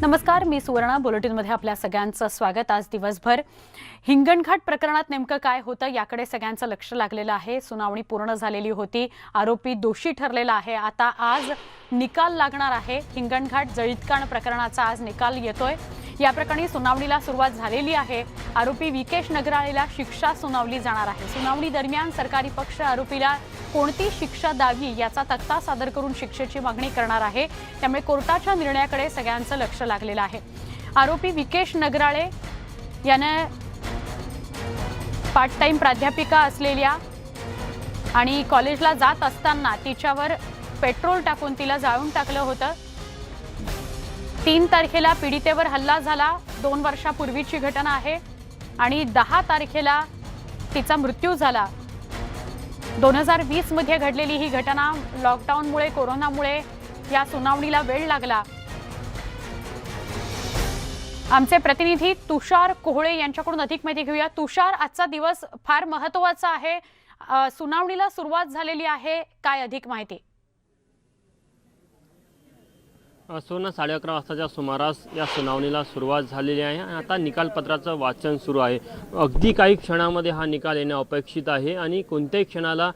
नमस्कार, मी सुवर्णा बुलेटिनमध्ये आपल्या सगळ्यांचं स्वागत। आज दिवसभर हिंगणघाट प्रकरणात नेमकं काय होतं याकडे सगळ्यांचं लक्ष लागलेलं आहे। सुनावणी पूर्ण झालेली होती, आरोपी दोषी ठरलेला आहे। आता आज निकाल लागणार आहे। हिंगणघाट जळीतकांड प्रकरणाचा आज निकाल येतोय। या प्रकरणी सुनावणीला सुरुवात झालेली आहे। आरोपी विकेश नगराळेला शिक्षा सुनावली जाणार आहे। सुनावणी दरम्यान सरकारी पक्ष आरोपीला कोणती शिक्षा द्यावी याचा तक्ता सादर करून शिक्षेची मागणी करणार आहे। त्यामुळे कोर्टाच्या निर्णयाकडे सगळ्यांचं लक्ष लागलेलं आहे। आरोपी विकेश नगराळे याने पार्ट टाइम प्राध्यापिका असलेल्या आणि कॉलेजला जात असताना तिच्यावर पेट्रोल टाकून तिला जाळून टाकलं होतं। 3 तारखेला पीडितेवर हल्ला झाला, 2 वर्षापूर्वीची घटना आहे आणि 10 तारखेला तिचा मृत्यू झाला। 2020 मध्ये घडलेली ही घटना। लॉकडाऊनमुळे, कोरोनामुळे या सुनावणीला वेळ लागला। आमचे प्रतिनिधी तुषार कोहळे यांच्याकडून अधिक माहिती घेऊया। तुषार, आजचा दिवस फार महत्त्वाचा आहे, सुनावणीला सुरुवात झालेली आहे, काय अधिक माहिती? सोना 11:30 वाजताच्या सुमारास या सुनावणीला सुरुवात झालेली आहे। आता निकालपत्राचं वाचन सुरू आहे। अगदी काही क्षणामध्ये हा निकाल येणे अपेक्षित आहे आणि कोणत्याही क्षणाला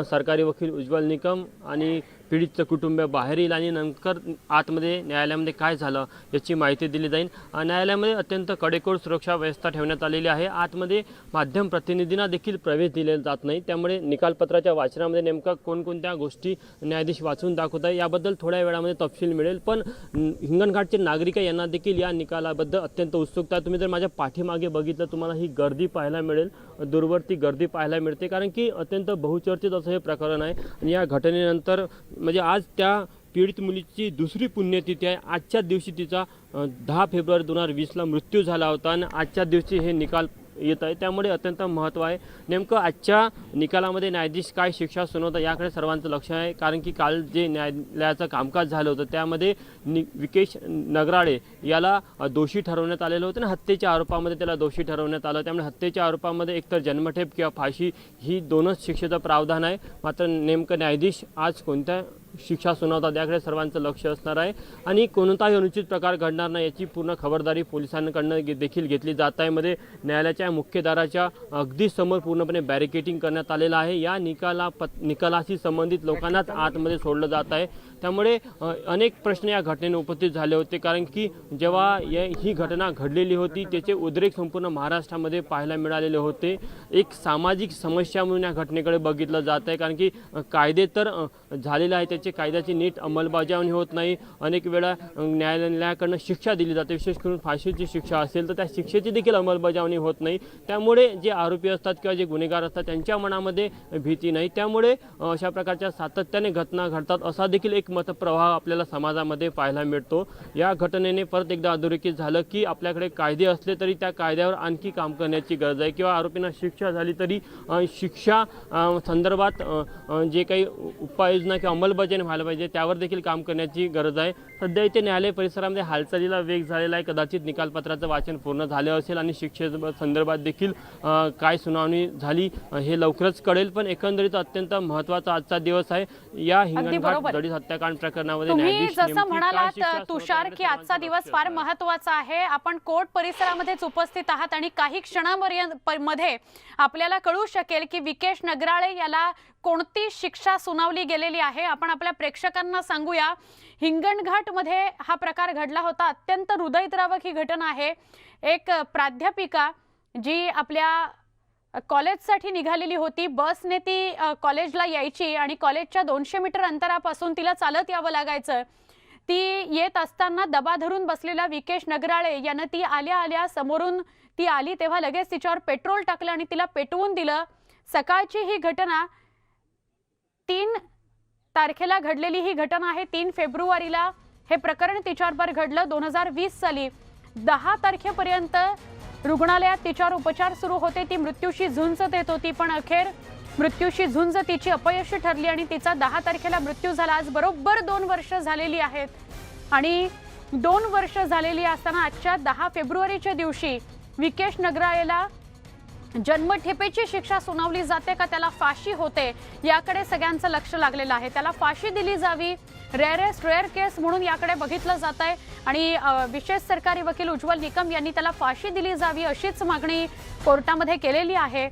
सरकारी वकील उज्ज्वल निकम आणि पीडित कुटुंब बाहेर येईल आणि नंतर आतमध्ये न्यायालयामध्ये काय झालं याची माहिती दिली जाईल। न्यायालयामध्ये अत्यंत कडेकोट सुरक्षा व्यवस्था ठेवण्यात आलेली आहे। आतमध्ये माध्यम प्रतिनिधींना देखील प्रवेश दिलेला जात नाही। त्यामुळे निकालपत्राच्या वाचनामध्ये नेमका कोणकोणत्या गोष्टी न्यायाधीश वाचून दाखवत आहे याबद्दल थोड्या वेळामध्ये तपशील मिळेल। पण हिंगणघाटचे नागरिक यांना देखील या निकालाबद्दल अत्यंत उत्सुकता आहे। तुम्ही जर माझ्या पाठीमागे बघितलं तुम्हाला ही गर्दी पाहायला मिळेल, दूरवरती गर्दी पाहायला मिळते, कारण की अत्यंत बहुचर्चित असं हे प्रकरण आहे। आणि या घटनेनंतर म्हणजे आज त्या पीडित मुलीची दुसरी पुण्यतिथी आहे। आजच्या दिवशी तिचा 10 फेब्रुवारी 2020ला मृत्यू झाला होता आणि आजच्या दिवशी हे निकाल येत आहे। त्यामुळे अत्यंत महत्त्व आहे। नेमकं आजच्या निकालामध्ये न्यायाधीश काय शिक्षा सुनावतात याकडे सर्वांचं लक्ष आहे, कारण की काल जे न्यायालयाचं कामकाज झालं होतं त्यामध्ये विकेश नगराळे याला दोषी ठरवण्यात आलेलं होतं आणि हत्येच्या आरोपामध्ये त्याला दोषी ठरवण्यात आलं। त्यामुळे हत्येच्या आरोपामध्ये एकतर जन्मठेप किंवा फाशी ही दोनच शिक्षेचं प्रावधान आहे। मात्र नेमकं न्यायाधीश आज कोणत्या शिक्षा सुनावतात याकडे सर्वांचं लक्ष असणार आहे आणि कोणताही अनुचित प्रकार घडणार नाही याची पूर्ण खबरदारी पोलिसांकडून देखील घेतली जात आहे। मध्ये न्यायालयाच्या मुख्य दाराच्या अगदी समोर पूर्णपणे बॅरिकेडिंग करण्यात आलेलं आहे। या निकालाशी संबंधित लोकांनाच आतमध्ये सोडलं जात आहे। त्यामुळे अनेक प्रश्न या घटनेने उपस्थित झाले होते, कारण की जेव्हा ही घटना घडलेली होती त्याचे उद्रेक संपूर्ण महाराष्ट्रामध्ये पाहायला मिळालेले होते। एक सामाजिक समस्या म्हणून या घटनेकडे बघितलं जात आहे, कारण की कायदे तर झालेले आहे, त्याचे कायद्याची नीट अंमलबजावणी होत नाही। अनेक वेळा न्यायालयाकडून शिक्षा दिली जाते, विशेष करून फाशीची शिक्षा असेल तर त्या शिक्षेची देखील अंमलबजावणी होत नाही। त्यामुळे जे आरोपी असतात किंवा जे गुन्हेगार असतात त्यांच्या मनामध्ये भीती नाही। त्यामुळे अशा प्रकारच्या सातत्याने घटना घडतात असा देखील एक मतप्रवाह आपल्याला समाजामध्ये पाहायला मिळतो। या घटनेने परत एकदा अधोरेखित झालं की आपल्याकडे कायदे असले तरी त्या कायद्यावर आणखी काम करण्याची गरज आहे, किंवा आरोपींना शिक्षा झाली तरी शिक्षा संदर्भात जे काही उपाययोजना किंवा अंमलबजावणी व्हायला पाहिजे त्यावर देखील काम करण्याची गरज आहे। सध्या इथे न्यायालय परिसरामध्ये हालचालीला वेग झालेला आहे। कदाचित निकालपत्राचं वाचन पूर्ण झालं असेल आणि शिक्षे संदर्भात देखील काय सुनावणी झाली हे लवकरच कळेल। पण एकंदरीत अत्यंत महत्त्वाचा आजचा दिवस आहे। या हिंगणघाट जळीत हत्याकांड प्रकरणामध्ये तुम्ही जसं म्हणालात तुषार की आजचा दिवस फार महत्त्वाचा आहे, आपण कोर्ट परिसरामध्येच उपस्थित आहात आणि काही क्षणांमध्ये आपल्याला कळू शकेल की विकेश नगराळे याला कोणती शिक्षा सुनावली गेलेली आहे। आपण आपल्या प्रेक्षकांना सांगूया, हिंगणघाटमध्ये हा प्रकार घडला होता। अत्यंत हृदयद्रावक ही घटना आहे। एक प्राध्यापिका जी आपल्या कॉलेजसाठी निघालेली होती, बसने ती कॉलेजला यायची आणि कॉलेजच्या 200 मीटर अंतरापासून तिला चालत यावं लागायचं। ती येत असताना दबा धरून बसलेला विकेश नगराळे यानं ती आल्या समोरून ती आली तेव्हा लगेच तिच्यावर पेट्रोल टाकलं आणि तिला पेटवून दिलं। सकाळची ही घटना 3 तारखेला घडलेली ही घटना आहे। 3 फेब्रुवारीला हे प्रकरण तिच्यावर घडलं 2020 साली। 10 तारखेपर्यंत रुग्णालयात तिच्यावर उपचार सुरू होते। ती मृत्यूशी झुंज देत होती, पण अखेर मृत्यूशी झुंज तिची अपयशी ठरली आणि तिचा 10 तारखेला मृत्यू झाला। आज बरोबर 2 वर्ष झालेली आहेत आणि 2 वर्ष झालेली असताना आजच्या 10 फेब्रुवारीच्या दिवशी विकेश नगराळेला जन्मठेपेची शिक्षा सुनावली जाते का त्याला फाशी होते, याकडे सगळ्यांचं लक्ष लागलेलं आहे. त्याला फाशी दिली जावी, रेअर केस म्हणून याकडे बघितलं जात आहे आणि विशेष सरकारी वकील उज्ज्वल निकम यांनी त्याला फाशी दिली जावी अशीच मागणी कोर्टामध्ये केलेली आहे.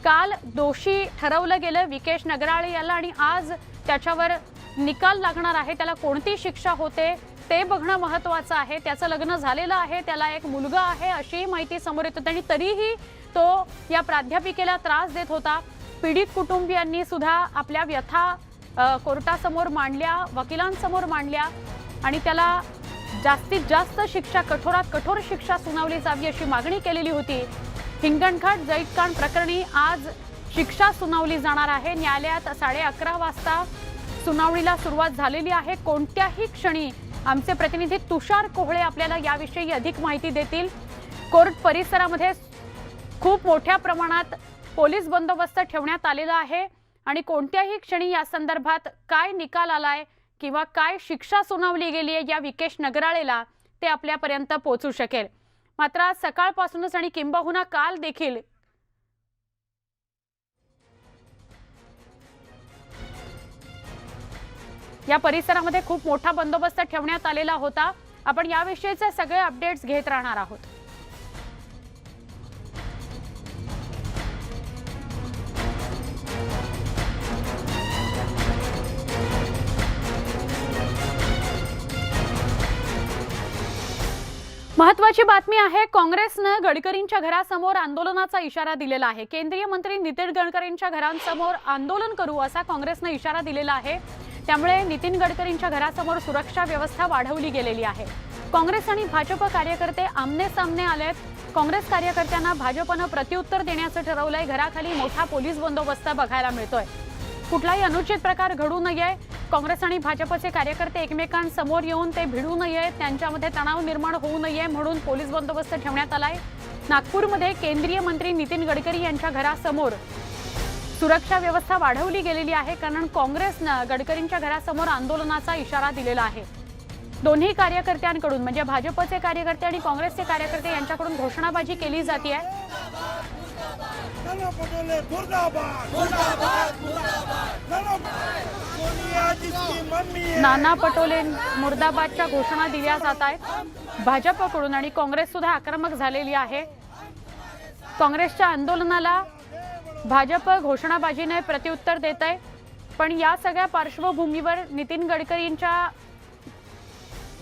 काल दोषी ठरवलं गेलं विकेश नगराळे याला आणि आज त्याच्यावर निकाल लागणार आहे. त्याला कोणती शिक्षा होते ते बघणं महत्त्वाचं आहे. त्याचं लग्न झालेलं आहे, त्याला एक मुलगा आहे अशी माहिती समोर येत होती आणि तरीही तो या प्राध्यापिकेला त्रास देत होता. पीडित कुटुंबियांनी सुद्धा आपल्या व्यथा कोर्टासमोर मांडल्या, वकिलांसमोर मांडल्या आणि त्याला जास्तीत जास्त शिक्षा, कठोरात कठोर शिक्षा सुनावली जावी अशी मागणी केलेली होती. हिंगणघाट जळीतकांड प्रकरणी आज शिक्षा सुनावली जाणार आहे. न्यायालयात 11:30 वाजता सुनावणीला सुरुवात झालेली आहे. कोणत्याही क्षणी आमचे प्रतिनिधी तुषार कोहळे आपल्याला याविषयी अधिक माहिती देतील. कोर्ट परिसरामध्ये खूप मोठ्या प्रमाणात पोलीस बंदोबस्त ठेवण्यात आलेला आहे आणि कोणत्याही क्षणी या संदर्भात काय निकाल आलाय किंवा काय शिक्षा सुनावली गेली आहे या विकेश नगराळेला ते आपल्यापर्यंत पोहोचू शकेल. मात्र आज सकाळपासूनच आणि किंबहुना काल देखील या परिसरामध्ये खूप मोठा बंदोबस्त ठेवण्यात आलेला होता. आपण याविषयीचे सगळे अपडेट्स घेत राहणार आहोत. महत्त्वाची बातमी आहे. काँग्रेसनं गडकरींच्या घरासमोर आंदोलनाचा इशारा दिलेला आहे. केंद्रीय मंत्री नितीन गडकरींच्या घरांसमोर आंदोलन करू असा काँग्रेसनं इशारा दिलेला आहे. त्यामुळे नितीन गडकरींच्या घरासमोर सुरक्षा व्यवस्था वाढवली गेलेली आहे. काँग्रेस आणि भाजप कार्यकर्ते आमने सामने आलेत. काँग्रेस कार्यकर्त्यांना भाजपनं प्रत्युत्तर देण्याचं ठरवलंय. घराखाली मोठा पोलीस बंदोबस्त बघायला मिळतोय. कुठलाही अनुचित प्रकार घडू नये, काँग्रेस आणि भाजपचे कार्यकर्ते एकमेकांसमोर येऊन ते भिडू नये, त्यांच्यामध्ये तणाव निर्माण होऊ नये म्हणून पोलीस बंदोबस्त ठेवण्यात आलाय. नागपूरमध्ये केंद्रीय मंत्री नितीन गडकरी यांच्या घरासमोर सुरक्षा व्यवस्था वाढवली गेलेली आहे, कारण काँग्रेसनं गडकरींच्या घरासमोर आंदोलनाचा इशारा दिलेला आहे. दोन्ही कार्यकर्त्यांकडून म्हणजे भाजपचे कार्यकर्ते आणि काँग्रेसचे कार्यकर्ते यांच्याकडून घोषणाबाजी केली जाते. नाना पटोले मुर्दाबादच्या घोषणा दिल्या जात आहेत भाजपकडून आणि काँग्रेस सुद्धा आक्रमक झालेली आहे. काँग्रेसच्या आंदोलनाला भाजप घोषणाबाजीने प्रत्युत्तर देत आहे. पण या सगळ्या पार्श्वभूमीवर नितीन गडकरींच्या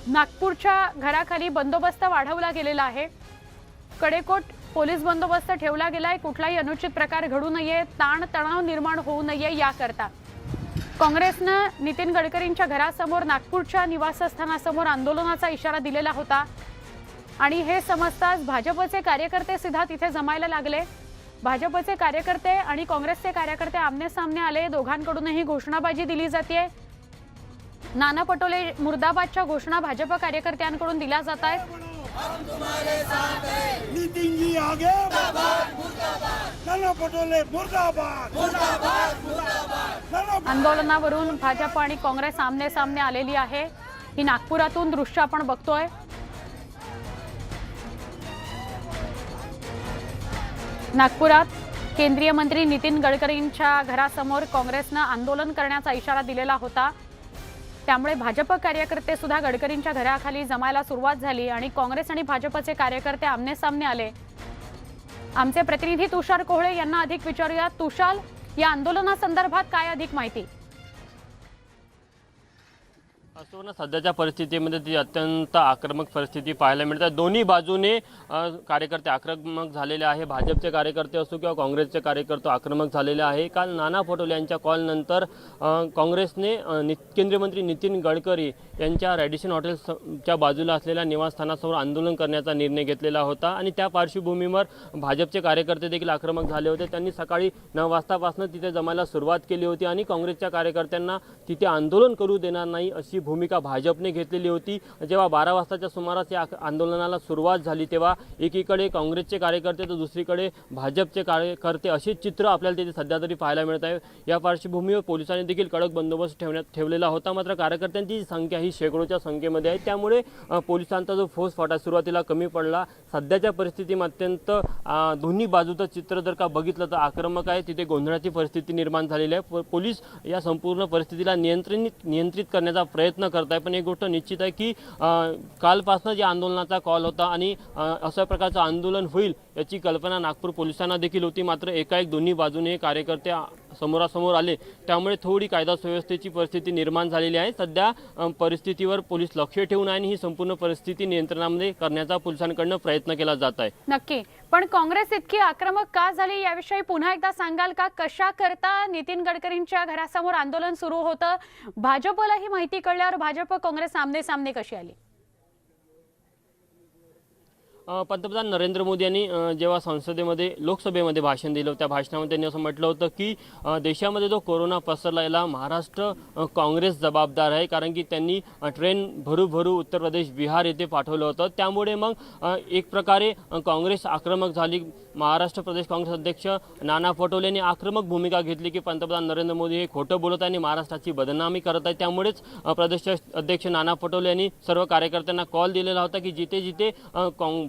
नागपूरच्या घराखाली बंदोबस्त वाढवला गेलेला आहे. कडेकोट पोलीस बंदोबस्त ठेवला गेलाय. कुठलाही अनुचित प्रकार घडू नये, ताणतणाव निर्माण होऊ नये याकरता काँग्रेसनं नितीन गडकरींच्या घरासमोर नागपूरच्या निवासस्थानासमोर आंदोलनाचा इशारा दिलेला होता आणि हे समजताच भाजपचे कार्यकर्ते सुद्धा तिथे जमायला लागले. भाजपचे कार्यकर्ते आणि काँग्रेसचे कार्यकर्ते आमने सामने आले. दोघांकडूनही घोषणाबाजी दिली जाते. नाना पटोले मुर्दाबादच्या घोषणा भाजप कार्यकर्त्यांकडून दिल्या जात आहेत. आंदोलनावरून भाजप आणि काँग्रेस आमने सामने आलेली आहे. ही नागपुरातून दृश्य आपण बघतोय. नागपुरात केंद्रीय मंत्री नितीन गडकरींच्या घरासमोर काँग्रेसनं आंदोलन करण्याचा इशारा दिलेला होता. त्यामुळे भाजप कार्यकर्ते सुद्धा गडकरींच्या घराखाली जमायला सुरुवात झाली आणि काँग्रेस आणि भाजपचे कार्यकर्ते आमने सामने आले. आमचे प्रतिनिधी तुषार कोहळे यांना अधिक विचारूया. तुषार, या आंदोलनासंदर्भात काय अधिक माहिती? असो, सध्याच्या परिस्थितीमध्ये ती अत्यंत आक्रमक परिस्थिती पाहायला मिळते. दोन्ही बाजूने कार्यकर्ते आक्रमक झालेले आहे. भाजपचे कार्यकर्ते असो किंवा काँग्रेसचे कार्यकर्ते आक्रमक झालेले आहे. काल नाना पटोले यांच्या कॉलनंतर काँग्रेसने केंद्रीय मंत्री नितीन गडकरी यांच्या रॅडिसन हॉटेलच्या बाजूला असलेल्या निवासस्थानासमोर आंदोलन करण्याचा निर्णय घेतलेला होता आणि त्या पार्श्वभूमीवर भाजपचे कार्यकर्ते देखील आक्रमक झाले होते. त्यांनी सकाळी 9 वाजतापासून तिथे जमायला सुरुवात केली होती आणि काँग्रेसच्या कार्यकर्त्यांना तिथे आंदोलन करू देणार नाही अशी भूमिका भाजपने घेतलेली होती। जेव्हा 12 वाजताच्या सुमारास या आंदोलनाला सुरुवात झाली तेव्हा एकीकडे काँग्रेसचे कार्यकर्ते तर दुसरीकडे भाजपचे कार्यकर्ते असे चित्र आपल्याला तिथे सध्या तरी पाहायला मिळत आहे। या पार्श्वभूमीवर पोलिसांनी देखील कडक बंदोबस्त ठेवलेला होता। मात्र कार्यकर्त्यांची संख्या ही शेकडोच्या संख्येमध्ये आहे, त्यामुळे पोलिसांचा जो फौजफाटा सुरुवातीला कमी पडला। सध्याच्या परिस्थितीमध्ये अत्यंत दोन्ही बाजूचं चित्र जर का बघितलं तर आक्रमक आहे। तिथे गोंधळाची परिस्थिती निर्माण झालेली आहे। पोलीस या संपूर्ण परिस्थितीला नियंत्रित करण्याचा प्रयत्न करत आहे। पण एक गोष्ट निश्चित आहे की कालपासून जे आंदोलनाचा कॉल होता आणि अशा प्रकारचं आंदोलन होईल याची कल्पना नागपूर पोलिसांना देखील होती। मात्र एकाएक दोन्ही बाजूने कार्यकर्ते समोरासमोर आले, त्यामुळे थोडी कायदा सुव्यवस्थेची परिस्थिती निर्माण झालेली आहे। सध्या परिस्थितीवर पोलीस लक्ष ठेवून आहे आणि ही संपूर्ण परिस्थिती नियंत्रणामध्ये करण्याचा पोलिसांकडून प्रयत्न केला जात आहे। नक्की, पण काँग्रेस इतकी आक्रमक का झाली याविषयी पुन्हा एकदा सांगाल का? कशा करता नितीन गडकरींच्या घरासमोर आंदोलन सुरू होतं? भाजपला ही माहिती कळल्यावर भाजप काँग्रेस आमने सामने कशी आली? पंतप्रधान नरेंद्र मोदी यांनी जेव्हा संसदेमध्ये लोकसभेमध्ये भाषण दिलं, त्या भाषणामध्ये त्यांनी असं म्हटलं होतं की देशामध्ये जो कोरोना पसरला याला महाराष्ट्र काँग्रेस जबाबदार आहे, कारण की त्यांनी ट्रेन भरू उत्तर प्रदेश बिहार येथे पाठवलं होतं। त्यामुळे मग एक प्रकारे काँग्रेस आक्रमक झाली। महाराष्ट्र प्रदेश काँग्रेस अध्यक्ष नाना पटोले यांनी आक्रमक भूमिका घेतली की पंतप्रधान नरेंद्र मोदी हे खोटं बोलत आहे आणि महाराष्ट्राची बदनामी करत आहे। त्यामुळेच प्रदेश अध्यक्ष नाना पटोले यांनी सर्व कार्यकर्त्यांना कॉल दिलेला होता की जिथे जिथे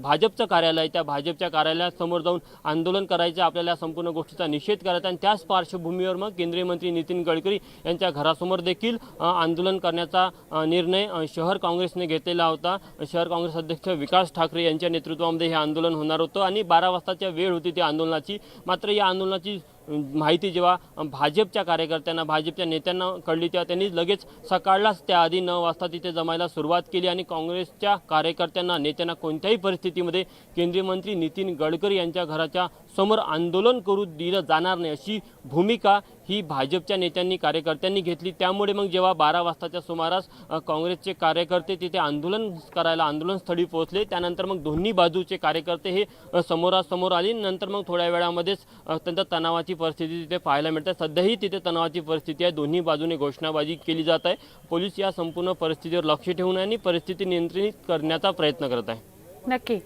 भाजपचं कार्यालय आहे त्या भाजपच्या कार्यालयासमोर जाऊन आंदोलन करायचं, आपल्याला संपूर्ण गोष्टीचा निषेध करायचा। आणि त्याच पार्श्वभूमीवर मग केंद्रीय मंत्री नितीन गडकरी यांच्या घरासमोर देखील आंदोलन करण्याचा निर्णय शहर काँग्रेसने घेतलेला होता। शहर काँग्रेस अध्यक्ष विकास ठाकरे यांच्या नेतृत्वामध्ये हे आंदोलन होणार होतं आणि 12 वाजताच्या वेळ होती त्या आंदोलनाची। मात्र या आंदोलनाची माहिती जेव्हा भाजपच्या कार्यकर्त्यांना, भाजपच्या नेत्यांना कळली तेव्हा त्यांनी लगेच सकाळलाच त्याआधी 9 वाजता तिथे जमायला सुरुवात केली आणि काँग्रेसच्या कार्यकर्त्यांना, नेत्यांना कोणत्याही परिस्थितीमध्ये केंद्रीय मंत्री नितीन गडकरी यांच्या घराच्या समोर आंदोलन करू दिलं जाणार नाही अशी भूमिका ही भाजपच्या नेत्यांनी, कार्यकर्त्यांनी घेतली। त्यामुळे मग जेव्हा 12 वाजताच्या सुमारास काँग्रेसचे कार्यकर्ते तिथे आंदोलन करायला आंदोलनस्थळी पोहोचले, त्यानंतर मग दोन्ही बाजूचे कार्यकर्ते हे समोरासमोर आले। नंतर मग थोड्या वेळामध्येच अत्यंत तणावाची परिस्थिती तिथे पाहायला मिळते। सध्याही तिथे तणावाची परिस्थिती आहे, दोन्ही बाजूने घोषणाबाजी केली जात आहे। पोलीस या संपूर्ण परिस्थितीवर लक्ष ठेवून आणि परिस्थिती नियंत्रित करण्याचा प्रयत्न करत आहे। नक्की,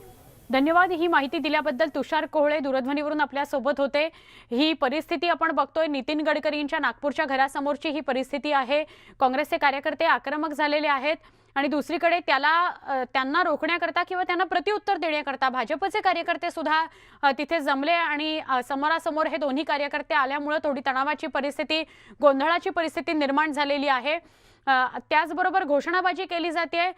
धन्यवाद ही माहिती दिल्याबद्दल। तुषार कोहळे दूरध्वनीवरून आपल्या सोबत होते। ही परिस्थिती आपण बघतोय, नितीन गडकरींच्या नागपूरच्या घरासमोरची ही परिस्थिती आहे। काँग्रेसचे कार्यकर्ते आक्रमक झालेले आहेत आणि दुसरीकडे त्यांना रोखण्याकरता किंवा त्यांना प्रत्युत्तर देण्याकरता भाजपचे कार्यकर्ते सुद्धा तिथे जमले आणि समोरासमोर हे दोन्ही कार्यकर्ते आल्यामुळे थोडी तणावाची परिस्थिती, गोंधळाची परिस्थिती निर्माण झालेली आहे। त्याचबरोबर घोषणाबाजी केली जाते।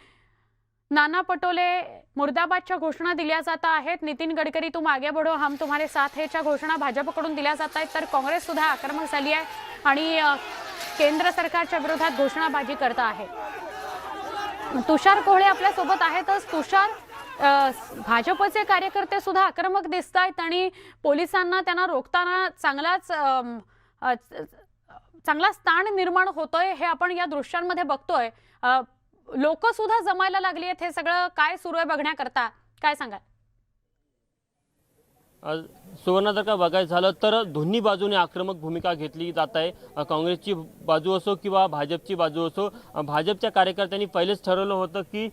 नाना पटोले मुर्दाबादच्या घोषणा दिल्या जात आहेत। नितीन गडकरी तुम आगे बढ़ो हम तुम्हारे साथ हेच्या घोषणा भाजपकडून दिल्या जात आहेत। तर काँग्रेस सुद्धा आक्रमक झाली आहे आणि केंद्र सरकारच्या विरोधात घोषणाबाजी करत आहे। तुषार कोहळे आपल्या सोबत आहेतच। तुषार, भाजपचे कार्यकर्ते सुद्धा आक्रमक दिसत आहेत आणि पोलिसांना त्यांना रोखताना चांगला ताण निर्माण होतोय, हे आपण या दृश्यांमध्ये बघतोय। लोक सुद्धा जमायला लागली आहेत। हे सगळं काय सुरू आहे बघण्याकरता काय सांगाल? सुवर्ण, जर का बघायचं झालं तर दोन्ही बाजूने आक्रमक भूमिका घेतली जात आहे। काँग्रेसची बाजू असो किंवा भाजपची बाजू असो, भाजपच्या कार्यकर्त्यांनी पहिलेच ठरवलं होतं की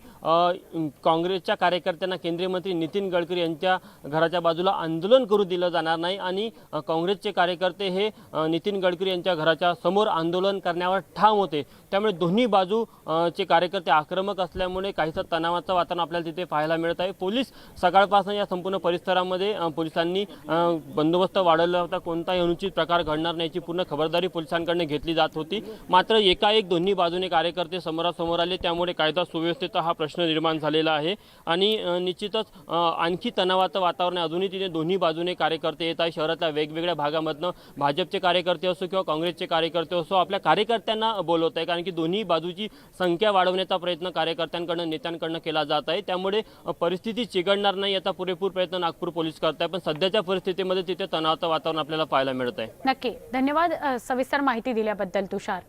काँग्रेसच्या कार्यकर्त्यांना केंद्रीय मंत्री नितीन गडकरी यांच्या घराच्या बाजूला आंदोलन करू दिलं जाणार नाही आणि काँग्रेसचे कार्यकर्ते हे नितीन गडकरी यांच्या घराच्या समोर आंदोलन करण्यावर ठाम होते। त्यामुळे दोन्ही बाजूचे कार्यकर्ते आक्रमक असल्यामुळे काहीसं तणावाचं वातावरण आपल्याला तिथे पाहायला मिळत आहे। पोलीस सकाळपासून या संपूर्ण परिसरामध्ये पोलिसांनी बंदोबस्त वाढवला होता। कोणताही अनुचित प्रकार घडणार नाही याची पूर्ण खबरदारी पोलिसांकडून घेतली जात होती। मात्र एकाएक दोन्ही बाजूने कार्यकर्ते समोरासमोर आले, त्यामुळे कायदा सुव्यवस्थेचा हा प्रश्न निर्माण झालेला आहे आणि निश्चितच आणखी तणावाचं वातावरण अजूनही तिथे दोन्ही बाजूने कार्यकर्ते येत आहे। शहरातल्या वेगवेगळ्या भागामधनं भाजपचे कार्यकर्ते असो किंवा काँग्रेसचे कार्यकर्ते असो आपल्या कार्यकर्त्यांना बोलवत आहे, कारण की दोन्ही बाजूची संख्या वाढवण्याचा प्रयत्न कार्यकर्त्यांकडून, नेत्यांकडून केला जात आहे। त्यामुळे परिस्थिती चिघळणार नाही याचा पुरेपूर प्रयत्न नागपूर पोलीस करत आहे। पण सध्याच्या परिस्थितीमध्ये तिथे तणावाचं वातावरण आपल्याला पाहायला मिळत आहे। नक्की, धन्यवाद सविस्तर माहिती दिल्याबद्दल तुषार।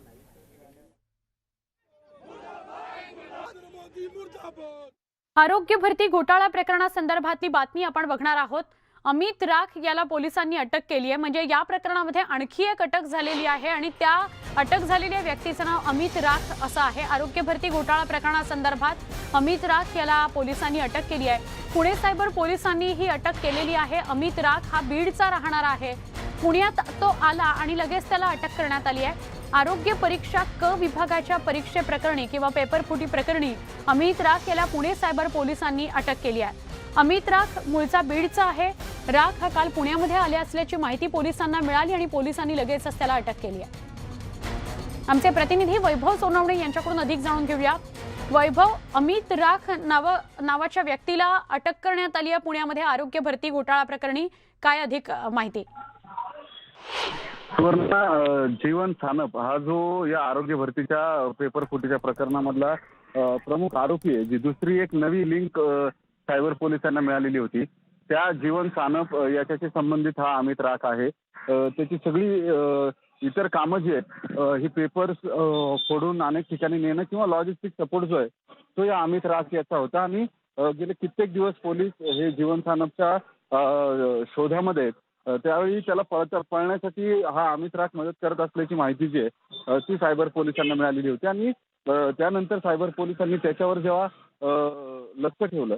आरोग्य भरती घोटाळा प्रकरणासंदर्भातली बातमी आपण बघणार आहोत। अमित राख याला पोलिसांनी अटक केली आहे। म्हणजे या प्रकरणामध्ये आणखी एक अटक झालेली आहे आणि त्या अटक झालेल्या व्यक्तीचं नाव अमित राख असं आहे। आरोग्य भरती घोटाळा प्रकरणासंदर्भात अमित राख याला पोलिसांनी अटक केली आहे। पुणे सायबर पोलिसांनी ही अटक केलेली आहे। अमित राख हा बीडचा राहणारा आहे। पुण्यात तो आला आणि लगेच त्याला अटक करण्यात आली आहे। आरोग्य परीक्षा क विभागाच्या परीक्षेप्रकरणी किंवा पेपरफुटी प्रकरणी अमित राख याला पुणे सायबर पोलिसांनी अटक केली आहे। अमित राख मूळचा बीडचा आहे। राख हा काल पुण्यामध्ये आले असल्याची माहिती पोलिसांना मिळाली आणि पोलिसांनी लगेचच त्याला अटक केली आहे। आमचे प्रतिनिधी वैभव सोनवणे यांच्याकडून अधिक जाणून घेऊया। वैभव, अमित राख नावाच्या व्यक्तीला अटक करण्यात आली आहे पुण्यामध्ये आरोग्य भरती घोटाळा प्रकरणी, काय अधिक माहिती? जीवन सानप हा जो या आरोग्य भरतीच्या पेपर फुटीच्या प्रकरणामधला प्रमुख आरोपी आहे, जी दुसरी एक नवी लिंक सायबर पोलिसांना मिळालेली होती, त्या जीवन सानप याच्याशी संबंधित हा अमित राख आहे। त्याची सगळी इतर कामं जी आहेत, ही पेपर्स फोडून अनेक ठिकाणी नेणं किंवा लॉजिस्टिक सपोर्ट जो आहे तो या अमित राख याचा होता। आणि गेले कित्येक दिवस पोलीस हे जीवन सानपच्या शोधामध्ये आहेत। त्यावेळी त्याला पळण्यासाठी हा अमित राख मदत करत असल्याची माहिती जी आहे ती सायबर पोलिसांना मिळालेली होती। आणि त्यानंतर सायबर पोलिसांनी त्याच्यावर जेव्हा लक्ष ठेवलं,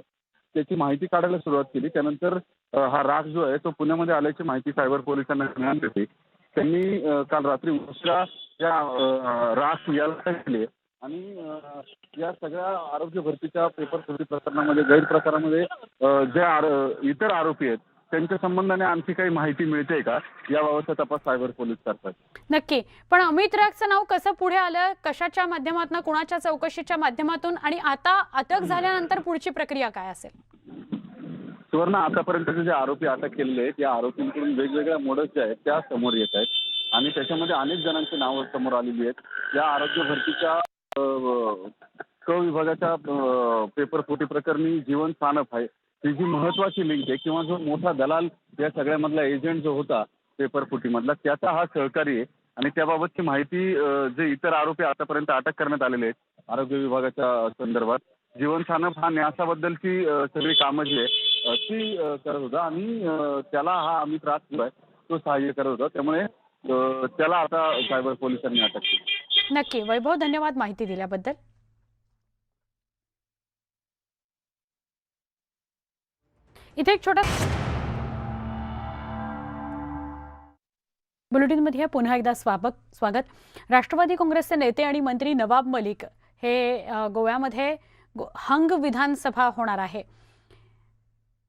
त्याची माहिती काढायला सुरुवात केली, त्यानंतर हा राख जो आहे तो पुण्यामध्ये आल्याची माहिती सायबर पोलिसांना मिळाली होती। त्यांनी काल रात्री उशिरा या राख याला केली आणि या सगळ्या आरोग्य भरतीच्या पेपर फुटी प्रकरणामध्ये गैरप्रकारामध्ये जे इतर आरोपी आहेत त्यांच्या संबंधाने आणखी काही माहिती मिळते का, याबाबतचा तपास सायबर पोलीस करतात। नक्की, पण अमित राखचं नाव कसं पुढे आलं, कशाच्या माध्यमातून, कुणाच्या चौकशीच्या माध्यमातून, आणि आता अटक झाल्यानंतर पुढची प्रक्रिया काय असेल? सुवर्ण, आतापर्यंतचे जे आरोपी अटक केलेले आहेत या आरोपींकडून वेगवेगळ्या मोडस जे आहेत त्या समोर येत आहेत आणि त्याच्यामध्ये अनेक जणांची नावं समोर आलेली आहेत। या आरोग्य भरतीच्या क विभागाच्या पेपर फुटी प्रकरणी जीवन सानप आहे, ही जी महत्वाची लिंक आहे किंवा जो मोठा दलाल या सगळ्यामधला एजंट जो होता पेपर फुटीमधला, त्याचा हा सहकारी आहे। आणि त्याबाबतची माहिती जे इतर आरोपी आतापर्यंत अटक करण्यात आलेले आहेत आरोग्य विभागाच्या संदर्भात, जीवन सानप हा न्यासाबद्दलची सगळी कामं जी आहे ती करत होता आणि त्याला हा अमित राख जो आहे तो सहाय्य करत होता, त्यामुळे त्याला आता सायबर पोलिसांनी अटक केली। नक्की वैभव, धन्यवाद माहिती दिल्याबद्दल। इथे एक छोटा बुलेटिनमध्ये पुन्हा एकदा स्वागत। राष्ट्रवादी काँग्रेसचे नेते आणि मंत्री नवाब मलिक हे गोव्यामध्ये हंग विधानसभा होणार आहे।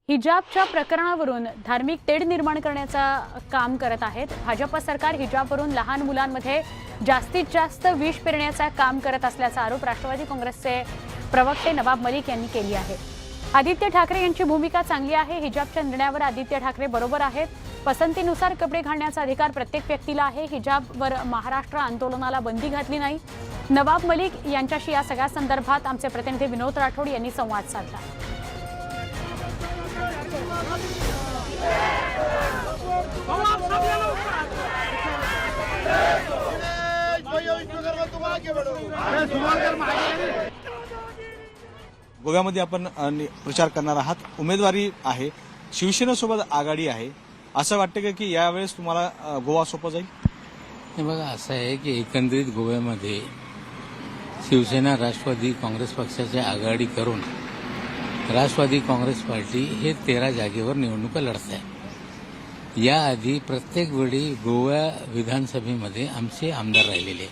हिजाबच्या प्रकरणावरून धार्मिक तेढ निर्माण करण्याचं काम करत आहेत। भाजप सरकार हिजाबवरून लहान मुलांमध्ये जास्तीत जास्त विष पेरण्याचं काम करत असल्याचा आरोप राष्ट्रवादी काँग्रेसचे प्रवक्ते नवाब मलिक यांनी केली आहे। आदित्य ठाकरे यांची भूमिका चांगली आहे। हिजाबच्या निर्णयावर आदित्य ठाकरे बरोबर आहेत। पसंतीनुसार कपडे घालण्याचा अधिकार प्रत्येक व्यक्तीला आहे। हिजाबवर महाराष्ट्र आंदोलनाला बंदी घातली नाही। नवाब मलिक यांच्याशी या सगळ्या संदर्भात आमचे प्रतिनिधी विनोद राठोड यांनी संवाद साधला। गोव्यामध्ये आपण प्रचार करणार आहात, उमेदवारी आहे, शिवसेनेसोबत आघाडी आहे, असं वाटतं का की यावेळेस तुम्हाला गोवा सोपं जाईल? हे बघा, असं आहे की एकंदरीत गोव्यामध्ये शिवसेना राष्ट्रवादी काँग्रेस पक्षाची आघाडी करून राष्ट्रवादी काँग्रेस पार्टी हे 13 जागेवर निवडणुका लढत आहे। याआधी प्रत्येक वेळी गोवा विधानसभेमध्ये आमचे आमदार राहिलेले,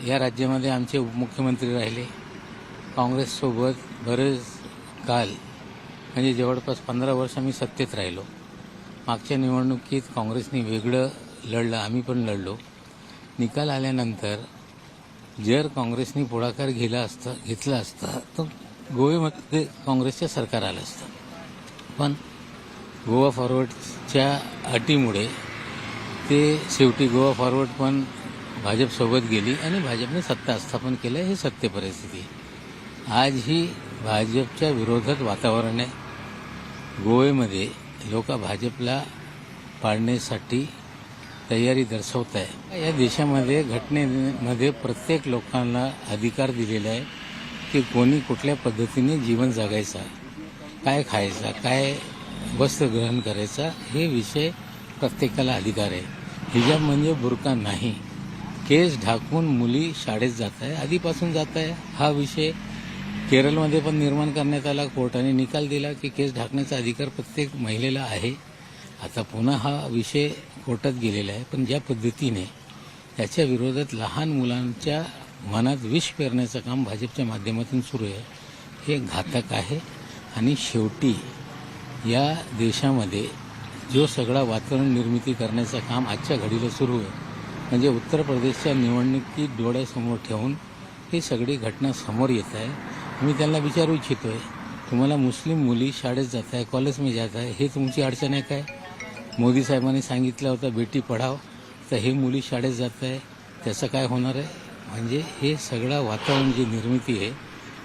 या राज्यामध्ये आमचे उपमुख्यमंत्री राहिले, काँग्रेससोबत बरेच काल म्हणजे जवळपास 15 वर्ष आम्ही सत्तेत राहिलो। मागच्या निवडणुकीत काँग्रेसने वेगळं लढलं, आम्ही पण लढलो। निकाल आल्यानंतर जर काँग्रेसने पुढाकार घेतला असता तर गोव्यामध्ये काँग्रेसचं सरकार आलं असतं, पण गोवा फॉरवर्डच्या अटीमुळे ते शेवटी गोवा फॉरवर्ड पण भाजपसोबत गेली आणि भाजपने सत्ता स्थापन केलं। ही सत्य परिस्थिती आहे। आज ही भाजपच्या विरोधात वातावरण आहे। गोव्यामध्ये लोक भाजपला पाडण्यासाठी तयारी दर्शवत आहे। या देशामध्ये घटनेमध्ये प्रत्येक लोकांना अधिकार दिलेला आहे की कोणी कुठल्या पद्धतीने जीवन जगायचं, काय खायचं, काय वस्त्र ग्रहण करायचा हे विषय प्रत्येकाला अधिकार आहे. हिजाब म्हणजे बुरका नाही. केस ढाकून मुली शाळेत जात आहे, आधीपासून जात आहे. हा विषय केरळमध्ये पण निर्माण करण्यात आला. कोर्टाने निकाल दिला की केस ढाकण्याचा अधिकार प्रत्येक महिलेला आहे. आता पुन्हा हा विषय कोर्टात गेलेला आहे. पण ज्या पद्धतीने याच्या विरोधात लहान मुलांच्या मनात विष पेरण्याचं काम भाजपच्या माध्यमातून सुरू आहे हे घातक आहे. आणि शेवटी या देशामध्ये जो सगळा वातावरण निर्मिती करण्याचं काम आजच्या घडीला सुरू आहे, म्हणजे उत्तर प्रदेशच्या निवडणुकीत डोळ्यासमोर ठेवून ही सगळी घटना समोर येत आहे. मी त्यांना विचारू इच्छितोय, तुम्हाला मुस्लिम मुली शाळेत जात आहे, कॉलेजमध्ये जात आहे, हे तुमची अडचण आहे काय? मोदी साहेबांनी सांगितलं होतं बेटी पढाव, तर हे मुली शाळेत जात आहे, त्याचं काय होणार आहे? म्हणजे हे सगळं वातावरण जी निर्मिती आहे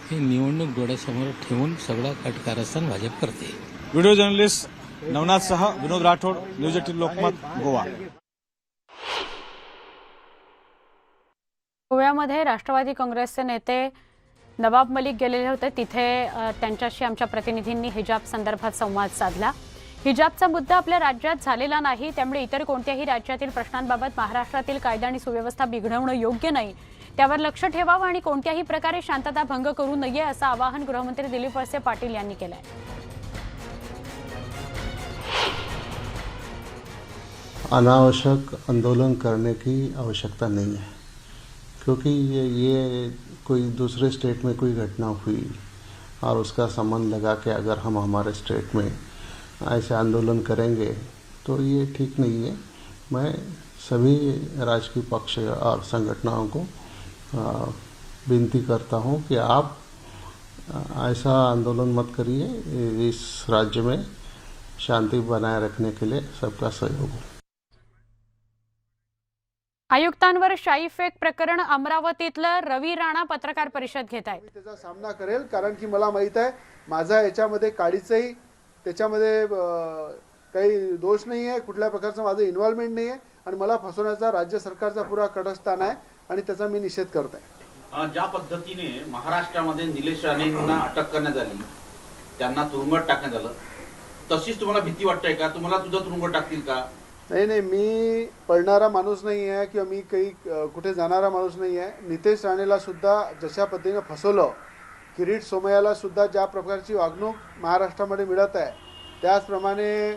हे निवडणूक डोळ्यासमोर ठेवून सगळा कारस्थान भाजप करते. व्हिडिओ जर्नलिस्ट नवनाथसह विनोद राठोड, न्यूज 18 लोकमत, गोवा. गोव्यामध्ये राष्ट्रवादी काँग्रेसचे नेते नवाब मलिक गेलेले होते. तिथे त्यांच्याशी आमच्या प्रतिनिधींनी हिजाब संदर्भात संवाद साधला. हिजाबचा मुद्दा आपल्या राज्यात झालेला नाही, त्यामुळे इतर कोणत्याही राज्यातील प्रश्नांबाबत महाराष्ट्रातील कायदा आणि सुव्यवस्था बिघडवणं योग्य नाही. त्यावर लक्ष ठेवावं आणि कोणत्याही प्रकारे शांतता भंग करू नये असं आवाहन गृहमंत्री दिलीप वळसे पाटील यांनी केलं आहे. अनावश्यक आंदोलन करने की आवश्यकता नहीं है, क्योंकि ये कोई दूसरे स्टेट में कोई घटना हुई और उसका संबंध लगा के अगर हम हमारे स्टेट में ऐसे आंदोलन करेंगे तो ये ठीक नहीं है. मैं सभी राजकीय पक्ष और संगठनों को विनती करता हूँ कि आप ऐसा आंदोलन मत करिए. इस राज्य में शांति बनाए रखने के लिए सबका सहयोग हो. आयुक्तांवर शाईफेक प्रकरण अमरावतीतलं रवी राणा पत्रकार परिषद घेत आहेत. मी त्याचा सामना करेल, कारण की मला माहित आहे माझा याच्यामध्ये काडीचंही त्याच्यामध्ये काही दोष नाही आहे, कुठल्या प्रकारचं माझं इन्व्हॉल्वमेंट नाही आहे आणि मला फसवण्याचा राज्य सरकारचा पुरा कडस्थान आहे आणि त्याचा मी निषेध करत आहे. ज्या पद्धतीने महाराष्ट्रामध्ये निलेश राणेंना अटक करण्यात आली, त्यांना तुरुंगात टाकण्यात आलं, तशीच तुम्हाला भीती वाटते का? तुम्हाला तुझं तुरुंगात टाकतील का? नाही, मी पळणारा माणूस नाही आहे किंवा मी काही कुठे जाणारा माणूस नाही आहे. नितेश राणेला सुद्धा जशा पद्धतीने फसवलं, किरीट सोमय्याला सुद्धा ज्या प्रकारची वागणूक महाराष्ट्रामध्ये मिळत आहे, त्याचप्रमाणे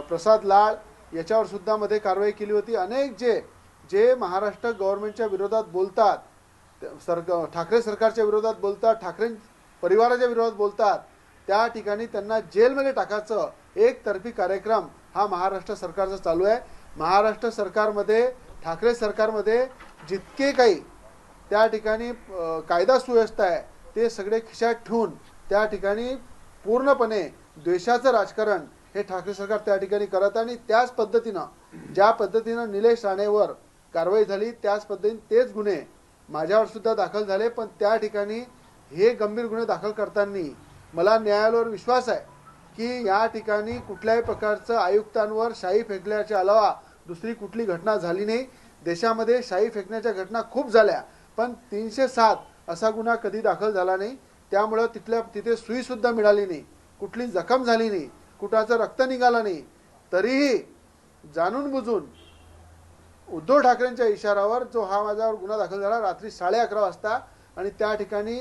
प्रसाद लाड याच्यावर सुद्धा मध्ये कारवाई केली होती. अनेक जे महाराष्ट्र गव्हर्नमेंटच्या विरोधात बोलतात, ठाकरे सरकारच्या विरोधात बोलतात, ठाकरे परिवाराच्या विरोधात बोलतात, त्या ठिकाणी त्यांना जेलमध्ये टाकायचं एकतर्फी कार्यक्रम हा महाराष्ट्र सरकारचा चालू आहे. महाराष्ट्र सरकारमध्ये, ठाकरे सरकारमध्ये जितके काही त्या ठिकाणी कायदा सुव्यवस्था आहे ते सगळे खिशात ठेवून त्या ठिकाणी पूर्णपणे द्वेषाचं राजकारण हे ठाकरे सरकार त्या ठिकाणी करत आहे. आणि त्याच पद्धतीनं ज्या पद्धतीनं निलेश राणेवर कारवाई झाली त्याच पद्धतीने तेच गुन्हे माझ्यावर सुद्धा दाखल झाले. पण त्या ठिकाणी हे गंभीर गुन्हे दाखल करताना मला न्यायालयावर विश्वास आहे की या ठिकाणी कुठल्याही प्रकारचं आयुक्तांवर शाई फेकल्याच्या अलावा दुसरी कुठली घटना झाली नाही. देशामध्ये शाई फेकण्याच्या घटना खूप झाल्या, पण 307 असा गुन्हा कधी दाखल झाला नाही. त्यामुळं तिथे सुईसुद्धा मिळाली नाही, कुठली जखम झाली नाही, कुठाचं रक्त निघालं नाही. तरीही जाणून बुजून उद्धव ठाकरेंच्या इशारावर जो हा माझ्यावर गुन्हा दाखल झाला रात्री 11:30 वाजता, आणि त्या ठिकाणी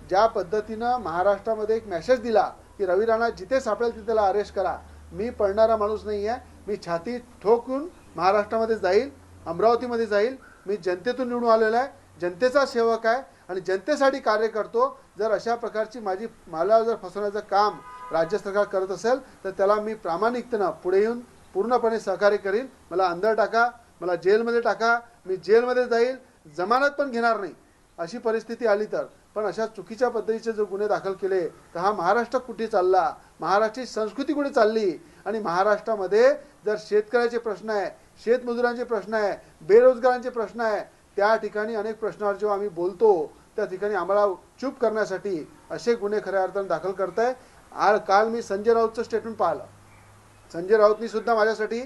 ज्या पद्धतीनं महाराष्ट्रामध्ये एक मेसेज दिला की रवी राणा जिथे सापडेल तिथे त्याला अरेस्ट करा. मी पळणारा माणूस नाही आहे. मी छाती ठोकून महाराष्ट्रामध्ये जाईल, अमरावतीमध्ये जाईल. मी जनतेतून निवडून आलेलो आहे, जनतेचा सेवक आहे आणि जनतेसाठी कार्य करतो. जर अशा प्रकारची मला जर फसवण्याचं काम राज्य सरकार करत असेल तर त्याला मी प्रामाणिकतेनं पुढे येऊन पूर्णपणे सहकार्य करीन. मला अंदर टाका, मला जेलमध्ये टाका, मी जेलमध्ये जाईल, जमानत पण घेणार नाही अशी परिस्थिती आली तर. पण अशा चुकीच्या पद्धतीचे जो गुन्हे दाखल केले तर हा महाराष्ट्र कुठे चालला, महाराष्ट्राची संस्कृती कुठे चालली. आणि महाराष्ट्रामध्ये जर शेतकऱ्याचे प्रश्न आहे, शेतमजुरांचे प्रश्न आहे, बेरोजगारांचे प्रश्न आहे, त्या ठिकाणी अनेक प्रश्नावर जेव्हा आम्ही बोलतो त्या ठिकाणी आम्हाला चूप करण्यासाठी असे गुन्हे खऱ्या अर्थाने दाखल करताय. काल मी संजय राऊतचं स्टेटमेंट पाहिलं. संजय राऊतनी सुद्धा माझ्यासाठी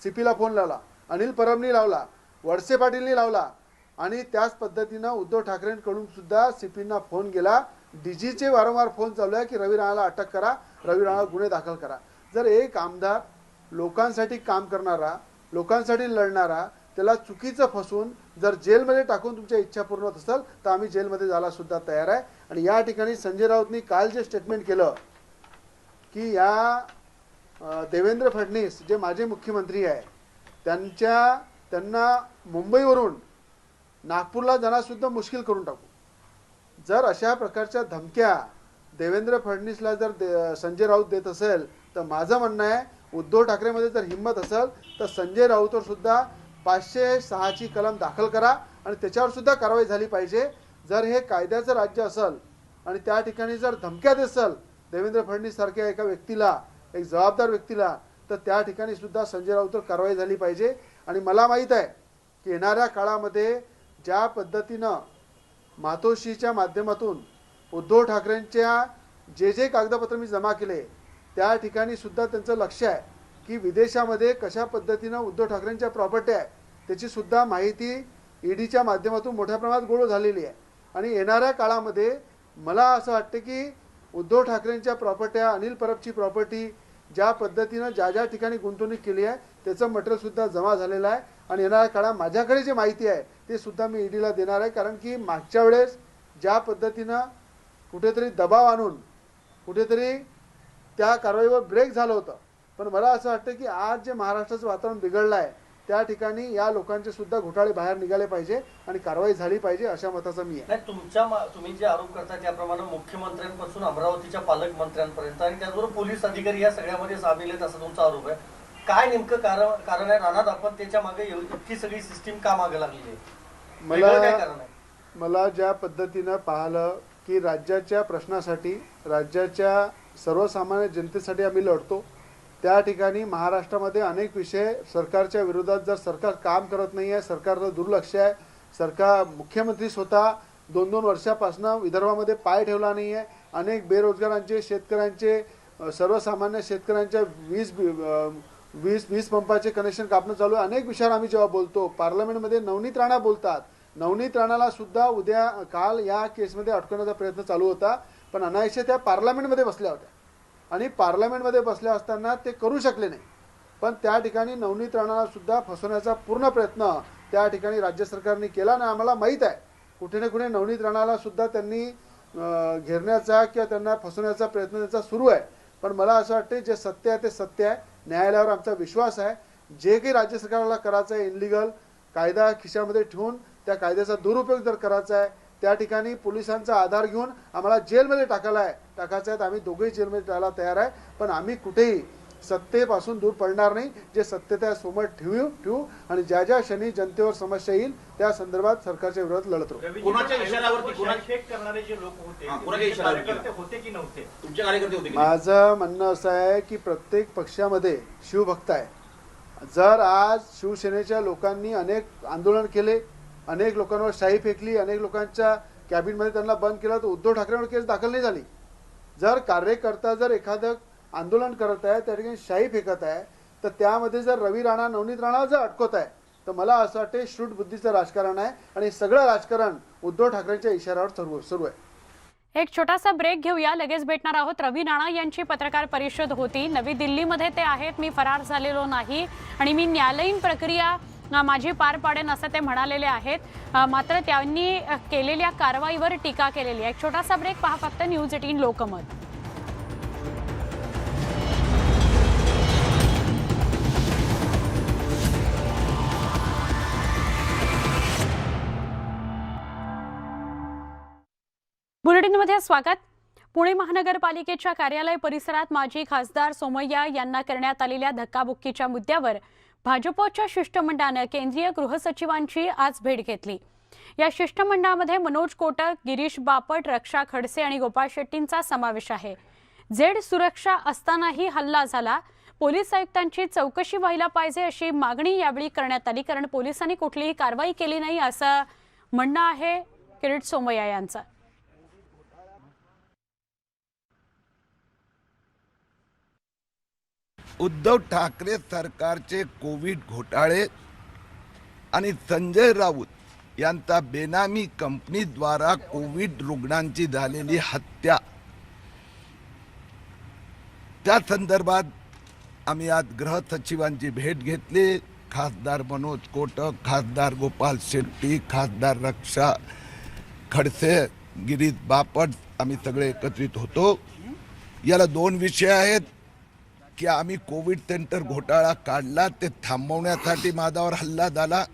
सीपीला फोन लावला, अनिल परबनी लावला, वळसे पाटीलनी लावला आणि त्याच पद्धतीनं उद्धव ठाकरेंकडून सुद्धा सीपींना फोन गेला डीजीचे वारंवार फोन चालू आहे की रवी राणाला अटक करा, रवी राणाला गुन्हे दाखल करा. जर एक आमदार लोकांसाठी काम करणारा, लोकांसाठी लढणारा, त्याला चुकीचं फसवून जर जेलमध्ये टाकून तुमच्या इच्छा पूर्ण होत असेल तर आम्ही जेलमध्ये जायला सुद्धा तयार आहे. आणि या ठिकाणी संजय राऊतनी काल जे स्टेटमेंट केलं की या देवेंद्र फडणवीस जे माजी मुख्यमंत्री आहे त्यांना मुंबईवरून नागपूरला जाण्यासुद्धा मुश्किल करून टाकू. जर अशा प्रकारच्या धमक्या देवेंद्र फडणवीसला जर संजय राऊत देत असेल तर माझं म्हणणं आहे उद्धव ठाकरेमध्ये जर हिंमत असेल तर संजय राऊतवर सुद्धा 506ची कलम दाखल करा आणि त्याच्यावर सुद्धा कारवाई झाली पाहिजे. जर हे कायद्याचं राज्य असेल आणि त्या ठिकाणी जर धमक्या देत असेल देवेंद्र फडणवीस सारख्या एका व्यक्तीला, एक जबाबदार व्यक्तीला, तर त्या ठिकाणी सुद्धा संजय राऊतवर कारवाई झाली पाहिजे. आणि मला माहीत आहे की येणाऱ्या काळामध्ये ज्या पद्धतीनं मातोश्रीच्या माध्यमातून उद्धव ठाकरेंच्या जे कागदपत्र मी जमा केले त्या ठिकाणी सुद्धा त्यांचं लक्ष आहे की विदेशामध्ये कशा पद्धतीनं उद्धव ठाकरेंच्या प्रॉपर्टी आहे त्याची सुद्धा माहिती ईडीच्या माध्यमातून मोठ्या प्रमाणात गोळा झालेली आहे. आणि येणाऱ्या काळामध्ये मला असं वाटतं की उद्धव ठाकरेंच्या प्रॉपर्ट्या, अनिल परबची प्रॉपर्टी, ज्या पद्धतीनं ज्या ठिकाणी गुंतवणूक केली आहे त्याचं मटेरियलसुद्धा जमा झालेलं आहे. आणि येणाऱ्या काळात माझ्याकडे जे माहिती आहे ते सुद्धा मी ईडीला देणार आहे. कारण की मागच्या वेळेस ज्या पद्धतीनं कुठेतरी दबाव आणून कुठेतरी त्या कारवाईवर ब्रेक झालं होतं, पण मला असं वाटतं की आज जे महाराष्ट्राचं वातावरण बिघडलं आहे त्या ठिकाणी या लोकांचे सुद्धा घोटाळे बाहेर निघाले पाहिजे आणि कारवाई झाली पाहिजे अशा मताचा मी आहे. नाही, तुम्ही जे आरोप करता त्याप्रमाणे मुख्यमंत्र्यांपासून अमरावतीच्या पालकमंत्र्यांपर्यंत आणि त्याचबरोबर पोलीस अधिकारी या सगळ्यामध्ये सामील आहेत असा तुमचा आरोप आहे. काय नेमकं कारण आहे राणात आपण त्याच्या मागे इतकी सगळी सिस्टीम का मागे लागलेली आहे? काय कारण आहे? मला ज्या पद्धतीनं पाहिलं की राज्याच्या प्रश्नासाठी, राज्याच्या सर्वसामान्य जनतेसाठी आम्ही लढतो, त्या ठिकाणी महाराष्ट्रामध्ये अनेक विषय सरकारच्या विरोधात जर सरकार काम करत नाही आहे, सरकारचं दुर्लक्ष आहे, सरकार मुख्यमंत्री स्वतः 2-2 वर्षापासून विदर्भामध्ये पाय ठेवला नाही आहे, अनेक बेरोजगारांचे, शेतकऱ्यांचे, सर्वसामान्य शेतकऱ्यांच्या वीज पंपाचे कनेक्शन कापणं चालू आहे. अनेक विषयावर आम्ही जेव्हा बोलतो, पार्लमेंटमध्ये नवनीत राणा बोलतात, नवनीत राणाला सुद्धा काल या केसमध्ये अडकवण्याचा प्रयत्न चालू होता, पण अनायसे त्या पार्लमेंटमध्ये बसल्या होत्या आणि पार्लमेंटमध्ये बसल्या असताना ते करू शकले नाही. पण त्या ठिकाणी नवनीत राणाला सुद्धा फसवण्याचा पूर्ण प्रयत्न त्या ठिकाणी राज्य सरकारने केला आणि आम्हाला माहीत आहे कुठे ना कुठे नवनीत राणाला सुद्धा त्यांनी घेरण्याचा किंवा त्यांना फसवण्याचा प्रयत्न त्यांचा सुरू आहे. पण मला असं वाटतं जे सत्य आहे ते सत्य आहे. न्यायालयावर आमचा विश्वास आहे. जे काही राज्य सरकारला करायचं आहे इनलिगल कायदा खिशामध्ये ठेवून त्या कायद्याचा दुरुपयोग जर करायचा आहे, त्या ठिकाणी पोलिसांचा आधार घेऊन आम्हाला जेलमध्ये टाकायचं आहे तर आम्ही दोघेही जेलमध्ये जायला तयार आहे. पण आम्ही कुठेही सत्तेपासून दूर पडणार नाही. जे सत्य त्या समोर ठेवू आणि ज्या क्षणी जनतेवर समस्या येईल त्या संदर्भात सरकारच्या विरोधात लढत राहू. कोणाच्या इशाऱ्यावरती करणारे जे लोक होते की नव्हते? तुमचे कार्यकर्ते होते? माझं म्हणणं असं आहे की प्रत्येक पक्षामध्ये शिवभक्त आहे. जर आज शिवसेनेच्या लोकांनी अनेक आंदोलन केले, अनेक लोकांवर शाई फेकली, अनेक लोकांच्या कॅबिनमध्ये त्यांना बंद केलं, तर उद्धव ठाकरेंवर केस दाखल नाही झाली. जर कार्यकर्ता जर एखादं आंदोलन करत आहे त्या ठिकाणी शाई फेकत आहे तर त्यामध्ये जर रवी राणा, नवनीत राणा जर अटकवत आहे तर मला असं वाटतं शूट बुद्धीचं राजकारण आहे आणि सगळं राजकारण उद्धव ठाकरेंच्या इशाऱ्यावर सुरू आहे. एक छोटासा ब्रेक घेऊया, लगेच भेटणार आहोत. रवी राणा यांची पत्रकार परिषद होती, नवी दिल्लीमध्ये ते आहेत. मी फरार झालेलो नाही आणि मी न्यायालयीन प्रक्रिया माझी पार पाडेन असं ते म्हणालेले आहेत. मात्र त्यांनी केलेल्या कारवाईवर टीका केलेली आहे. एक छोटासा ब्रेक, पहा फक्त न्यूज 18 लोकमत. बुलेटिनमध्ये स्वागत. पुणे महानगरपालिकेच्या कार्यालय परिसरात माजी खासदार सोमय्या यांना करण्यात आलेल्या धक्काबुक्कीच्या मुद्द्यावर भाजपच्या शिष्टमंडळाने केंद्रीय गृहसचिवांची आज भेट घेतली. या शिष्टमंडळामध्ये मनोज कोटक, गिरीश बापट, रक्षा खडसे आणि गोपाळ शेट्टींचा समावेश आहे. झेड सुरक्षा असतानाही हल्ला झाला. पोलीस आयुक्तांची चौकशी व्हायला पाहिजे अशी मागणी यावेळी करण्यात आली, कारण पोलिसांनी कुठलीही कारवाई केली नाही असं म्हणणं आहे किरीट सोमय्या यांचं. उद्धव ठाकरे सरकारचे कोविड घोटाळे आणि संजय राऊत यांचा बेनामी कंपनीद्वारा कोविड रुग्णांची झालेली हत्या, त्या संदर्भात आम्ही आज गृह सचिवांची भेट घेतली. खासदार मनोज कोटक, खासदार गोपाल शेट्टी, खासदार रक्षा खडसे, गिरीश बापट, आम्ही सगळे एकत्रित होतो. याला 2 विषय आहेत की आम्ही कोविड सेंटर घोटाळा काढला, ते थांबवण्यासाठी माझ्यावर हल्ला झाला.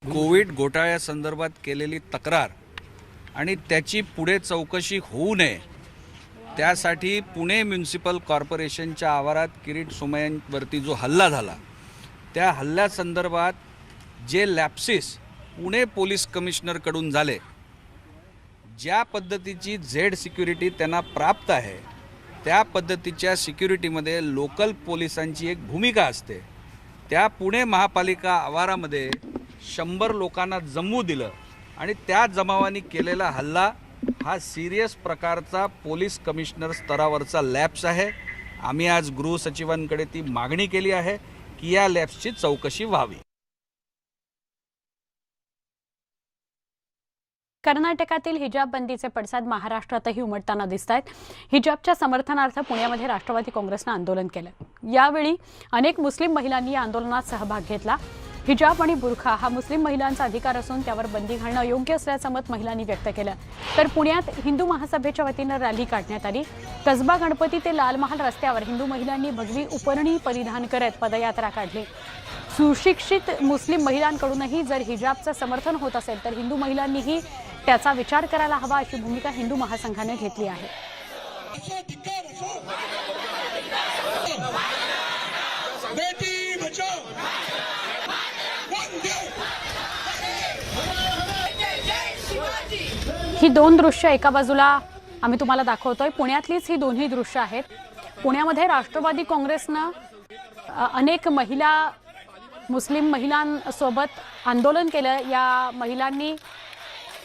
कोविड घोटाळ्यासंदर्भात केलेली तक्रार आणि त्याची पुढे चौकशी होऊ नये त्यासाठी पुणे म्युनिसिपल कॉर्पोरेशनच्या आवारात किरीट सोमय्यांवरती जो हल्ला झाला, त्या हल्ल्यासंदर्भात जे लॅप्सिस पुणे पोलीस कमिशनरकडून झाले, ज्या पद्धतीची झेड सिक्युरिटी त्यांना प्राप्त आहे, त्या पद्धतीच्या सिक्युरिटीमध्ये लोकल पोलिसांची एक भूमिका असते. त्या पुणे महापालिका आवारामध्ये 100 लोकांना जमवू दिलं आणि त्या जमावाने केलेला हल्ला हा सिरियस प्रकारचा पोलीस कमिशनर स्तरावरचा लॅप्स आहे. आम्ही आज गृह सचिवांकडे ती मागणी केली आहे की या लॅप्सची चौकशी व्हावी. कर्नाटकातील हिजाब बंदीचे पडसाद महाराष्ट्रातही उमटताना दिसत आहेत. हिजाबच्या समर्थनार्थ पुण्यामध्ये राष्ट्रवादी काँग्रेसनं आंदोलन केलं. यावेळी अनेक मुस्लिम महिलांनी या आंदोलनात सहभाग घेतला. हिजाब आणि बुरखा हा मुस्लिम महिलांचा अधिकार असून त्यावर बंदी घालणं योग्य असल्याचं मत महिलांनी व्यक्त केलं. तर पुण्यात हिंदू महासभेच्या वतीनं रॅली काढण्यात आली. कसबा गणपती ते लाल महाल रस्त्यावर हिंदू महिलांनी भगवी उपरणी परिधान करत पदयात्रा काढली. सुशिक्षित मुस्लिम महिलांकडूनही जर हिजाबचं समर्थन होत असेल तर हिंदू महिलांनीही त्याचा विचार करायला हवा अशी भूमिका हिंदू महासंघाने घेतली आहे. ही 2 दृश्य एका बाजूला आम्ही तुम्हाला दाखवतोय. पुण्यातलीच ही दोन्ही दृश्य आहेत. पुण्यामध्ये राष्ट्रवादी काँग्रेसनं अनेक महिला मुस्लिम महिलांसोबत आंदोलन केलं. या महिलांनी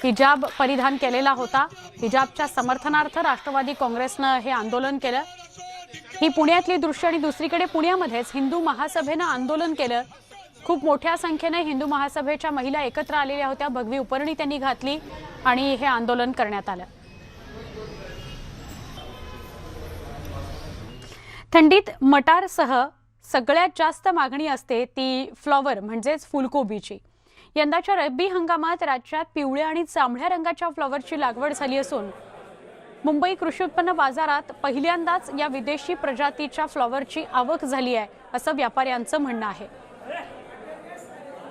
हिजाब परिधान केलेला होता. हिजाबच्या समर्थनार्थ राष्ट्रवादी काँग्रेसनं हे आंदोलन केलं. ही पुण्यातली दृश्य आणि दुसरीकडे पुण्यामध्येच हिंदू महासभेनं आंदोलन केलं. खूप मोठ्या संख्येने हिंदू महासभेच्या महिला एकत्र आलेल्या होत्या. भगवी उपरणी त्यांनी घातली आणि हे आंदोलन करण्यात आलं. थंडीत मटारसह सगळ्यात जास्त मागणी असते ती फ्लॉवर म्हणजेच फुलकोबीची. यंदाच्या रब्बी हंगामात राज्यात पिवळ्या आणि जांभळ्या रंगाच्या फ्लॉवरची लागवड झाली असून मुंबई कृषी उत्पन्न बाजारात पहिल्यांदाच या विदेशी प्रजातीच्या फ्लॉवरची आवक झाली आहे असं व्यापाऱ्यांचं म्हणणं आहे.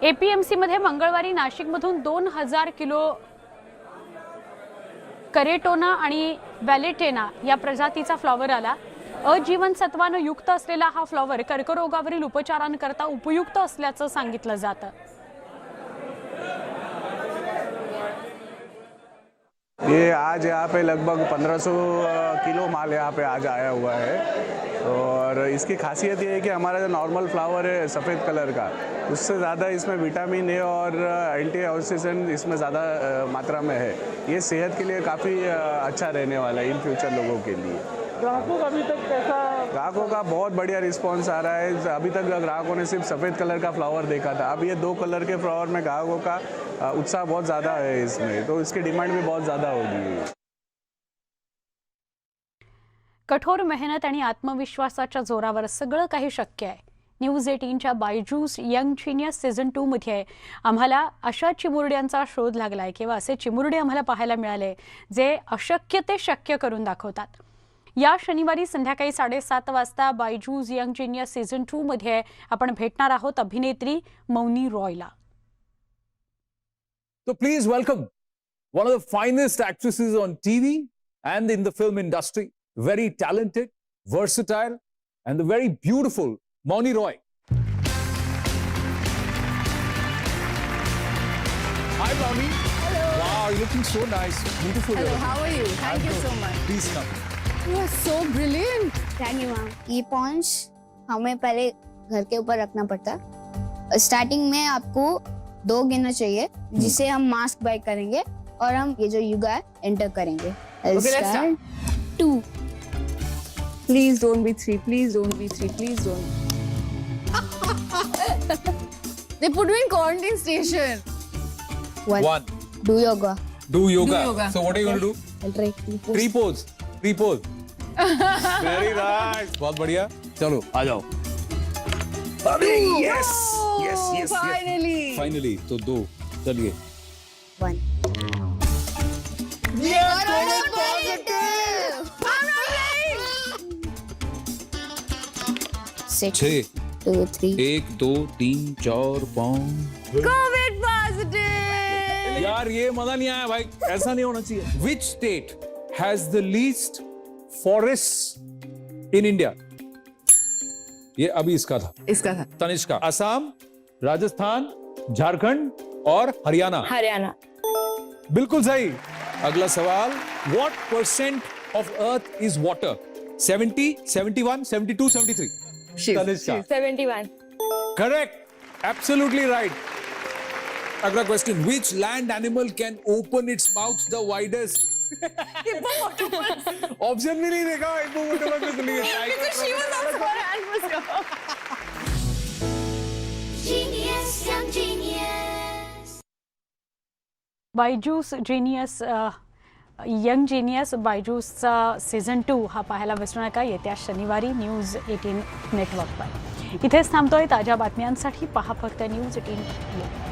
एपीएमसी मध्ये मंगळवारी नाशिकमधून 2000 किलो करेटोना आणि व्हॅलेटेना या प्रजातीचा फ्लॉवर आला. अजीवनसत्वानं युक्त असलेला हा फ्लॉवर कर्करोगावरील उपचारांकरता उपयुक्त असल्याचं सांगितलं जातं. ये आज यहाँ पे लगभग 1500 किलो माल यहाँ पे आज आया हुआ है और इसकी खासियत ये है कि हमारा जो नॉर्मल फ्लावर है सफ़ेद कलर का, उससे ज़्यादा इसमें विटामिन ए और एंटीऑक्सीडेंट इसमें ज़्यादा मात्रा में है. ये सेहत के लिए काफ़ी अच्छा रहने वाला है इन फ्यूचर लोगों के लिए. ग्राहकों का अभी तक कैसा? ग्राहकों का बहुत बढ़िया रिस्पांस आ रहा है. अभी तक ग्राहकों ने सिर्फ सफ़ेद कलर का फ्लावर देखा था. अब ये 2 कलर के फ्लावर में ग्राहकों का उत्साह बहुत ज़्यादा है इसमें, तो इसकी डिमांड भी बहुत ज़्यादा होगी. कठोर मेहनत आणि आत्मविश्वासाच्या जोरावर सगळं काही शक्य आहे. न्यूज 18च्या बायजूस यंग जीनियस सीझन 2 मध्ये आम्हाला अशा चिमुरड्यांचा शोध लागलाय किंवा असे चिमुरडे आम्हाला पाहायला मिळाले जे अशक्य ते शक्य करून दाखवतात. या शनिवारी संध्याकाळी 7:30 वाजता बायजूस यंग जीनियस सीझन 2 मध्ये आपण भेटणार आहोत अभिनेत्री मौनी रॉयला. So please welcome one of the finest actresses on TV and in the film industry, very talented, versatile, and the very beautiful Moni Roy. Hi, Moni. Hello. Wow, you're looking so nice. Beautiful. Hello, how are you? Thank you so much. Please come. You are so brilliant. Thank you, ma'am. ये पॉन्च हमें पहले घर के ऊपर रखना पड़ता है. Starting में आपको 2 गिनना चाहिए जिसे हम मास्क बाय करेंगे और हम ये जो युगा है एंटर करेंगे. Okay, let's start. 2. Please don't be 3. Please don't be 3. Please don't. They put me in quarantine station. One. Do yoga. Do yoga. Do yoga. So what are you going to do? I'll try Tree pose. Tree pose. Very nice. बहुत बढ़िया. चलो आ जाओ. अरे yes. Yes. Finally. Finally. तो 2. चलिए. 1. COVID positive. 6. 6. 2, 3. 1 2 3 4 5. COVID positive. यार ये मजा नहीं आया भाई. ऐसा नहीं होना चाहिए. Which state has the least forests in India? ये अभी इसका था. इसका था. तनिष्का. असम, राजस्थान, झारखंड और हरियाणा. हरियाणा. बिल्कुल सही. अगला सवाल. What % of Earth is water? 70, 71, 72, 73. Tanishka. 71. Correct. Absolutely right. अगला question. Which land animal can open its mouth the widest? Option भी नहीं देखा. हिप्पोपोटामस में चली गई. Because she was also her hand was up. Byju's genius young genius बायजूसचा season 2 हा पाहायला विसरू नका येत्या शनिवारी न्यूज 18 नेटवर्कवर. इथेच थांबतोय. ताज्या बातम्यांसाठी पहा फक्त न्यूज 18.